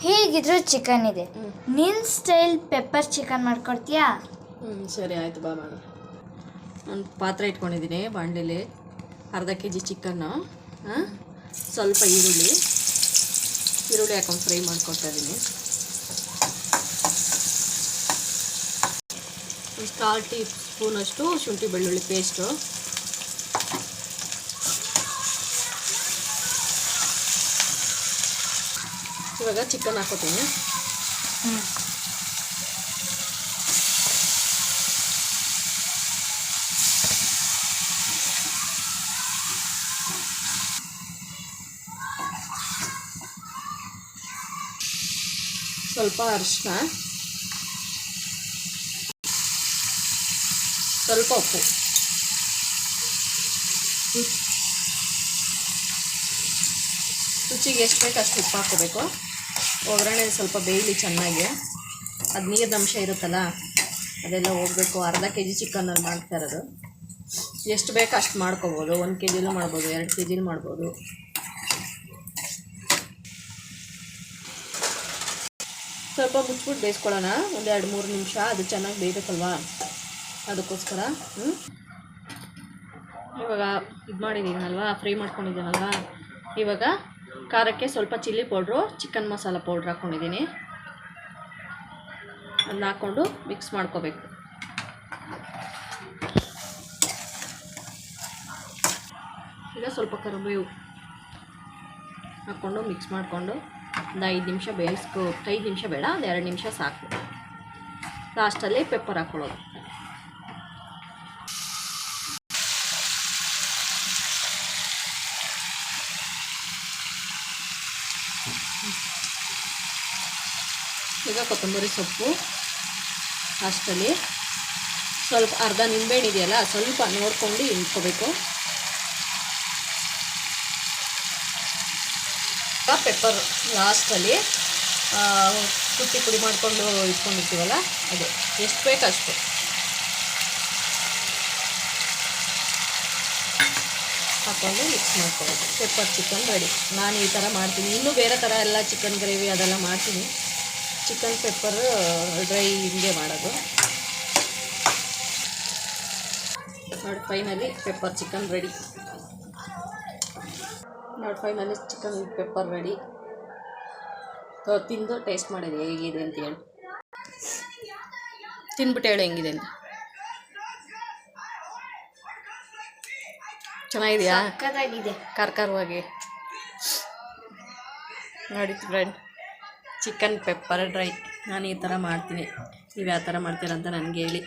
ಹೇಗಿದ್ರು ಚಿಕನ್ ಇದೆ. ನಿನ್ನ ಸ್ಟೈಲ್ ಪೆಪ್ಪರ್ ಚಿಕನ್ ಮಾಡ್ಕೊಡ್ತೀಯಾ? ಸರಿ ಆಯಿತು, ಬಾ ಮಾಡು. ಒಂದು ಪಾತ್ರೆ ಇಟ್ಕೊಂಡಿದ್ದೀನಿ, ಬಾಣಲೆಲಿ ಅರ್ಧ kg ಚಿಕನ್ನು, ಸ್ವಲ್ಪ ಈರುಳ್ಳಿ ಹಾಕೊಂಡು ಫ್ರೈ ಮಾಡ್ಕೊಳ್ತಾ ಇದ್ದೀನಿ. ಒಂದು 1/4 ಟೀ ಸ್ಪೂನಷ್ಟು ಶುಂಠಿ ಬೆಳ್ಳುಳ್ಳಿ ಪೇಸ್ಟು, ಇವಾಗ ಚಿಕನ್ ಹಾಕೋತೀನಿ. ಸ್ವಲ್ಪ ಅರಿಶಿನ, ಸ್ವಲ್ಪ ಉಪ್ಪು, ರುಚಿಗೆ ಎಷ್ಟು ಬೇಕು ಅಷ್ಟು ಉಪ್ಪು ಹಾಕೋಬೇಕು. ಒಗ್ಗರಣೆ ಸ್ವಲ್ಪ ಬೇಯಲಿ ಚೆನ್ನಾಗಿ, ಅದು ನೀರಿನ ಅಂಶ ಇರುತ್ತಲ್ಲ ಅದೆಲ್ಲ ಹೋಗಬೇಕು. ಅರ್ಧ kg ಚಿಕನಲ್ಲಿ ಮಾಡ್ತಾ ಇರೋದು, ಎಷ್ಟು ಬೇಕು ಅಷ್ಟು ಮಾಡ್ಕೋಬೋದು. 1 kgಲೂ ಮಾಡ್ಬೋದು, 2 kgಲೂ ಮಾಡ್ಬೋದು. ಸ್ವಲ್ಪ ಮುಚ್ಚಿಬಿಟ್ಟು ಬೇಯಿಸ್ಕೊಳ್ಳೋಣ, ಒಂದು 2-3 ನಿಮಿಷ. ಅದು ಚೆನ್ನಾಗಿ ಬೇಯಬೇಕಲ್ವಾ, ಅದಕ್ಕೋಸ್ಕರ. ಇವಾಗ ಇದು ಮಾಡಿದ್ದೀನಲ್ವ, ಫ್ರೈ ಮಾಡ್ಕೊಂಡಿದ್ದೀನಲ್ವ, ಇವಾಗ ಖಾರಕ್ಕೆ ಸ್ವಲ್ಪ chilli powder, chicken masala powder ಹಾಕ್ಕೊಂಡಿದ್ದೀನಿ. ಅದನ್ನ ಹಾಕ್ಕೊಂಡು ಮಿಕ್ಸ್ ಮಾಡ್ಕೋಬೇಕು. ಈಗ ಸ್ವಲ್ಪ ಕರಿಬೇವು ಹಾಕ್ಕೊಂಡು ಮಿಕ್ಸ್ ಮಾಡಿಕೊಂಡು ಒಂದು 5 ನಿಮಿಷ ಬೇಯಿಸ್ಕೊ. 5 ನಿಮಿಷ ಬೇಡ, ಒಂದು 2 ನಿಮಿಷ ಸಾಕು. ಲಾಸ್ಟಲ್ಲಿ ಪೆಪ್ಪರ್ ಹಾಕ್ಕೊಳ್ಳೋದು. ಈಗ ಕೊತ್ತಂಬರಿ ಸೊಪ್ಪು, ಲಾಸ್ಟಲ್ಲಿ ಸ್ವಲ್ಪ ಅರ್ಧ ನಿಂಬೆಹಣ್ಣು ಇದೆಯಲ್ಲ, ಸ್ವಲ್ಪ ನೋಡ್ಕೊಂಡು ಇಟ್ಕೋಬೇಕು. ಪೆಪ್ಪರ್ ಲಾಸ್ಟಲ್ಲಿ ಪುಡಿ ಮಾಡಿಕೊಂಡು ಇಟ್ಕೊಂಡಿರ್ತೀವಲ್ಲ, ಅದು ಎಷ್ಟು ಬೇಕು ಅಷ್ಟು ಹಾಕ್ಕೊಂಡು ಮಿಕ್ಸ್ ಮಾಡ್ಕೊಳ್ಳೋದು. Pepper chicken ready. ನಾನು ಈ ಥರ ಮಾಡ್ತೀನಿ. ಇನ್ನೂ ಬೇರೆ ಥರ ಎಲ್ಲ ಚಿಕನ್ ಗ್ರೇವಿ ಅದೆಲ್ಲ ಮಾಡ್ತೀನಿ. ಚಿಕನ್ ಪೆಪ್ಪರ್ ಡ್ರೈ ಹಿಂಗೆ ಮಾಡೋದು ನೋಡಿ. ಫೈನಲಿ ಪೆಪ್ಪರ್ ಚಿಕನ್ ರೆಡಿ ನೋಡಿ. Finally chicken pepper ready. ತಿಂದು ಟೇಸ್ಟ್ ಮಾಡಿದೆ ಹೇಗಿದೆ ಅಂತ ಹೇಳಿ. ತಿಂದ್ಬಿಟ್ಟು ಹೇಳು ಹೆಂಗಿದೆ ಅಂತ. ಚೆನ್ನಾಗಿದೆಯಾ? ಸಕ್ಕತ್ತಾಗಿದೆ, ಖಾರವಾಗಿ ನೋಡಿ ಫ್ರೆಂಡ್. ಚಿಕನ್ ಪೆಪ್ಪರ್ ಡ್ರೈ ನಾನು ಈ ಥರ ಮಾಡ್ತೀನಿ. ನೀವು ಯಾವ ಥರ ಮಾಡ್ತೀರಾ ಅಂತ ನನಗೆ ಹೇಳಿ.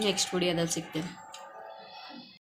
ನೆಕ್ಸ್ಟ್ ವಿಡಿಯೋದಲ್ಲಿ ಸಿಗ್ತೀನಿ.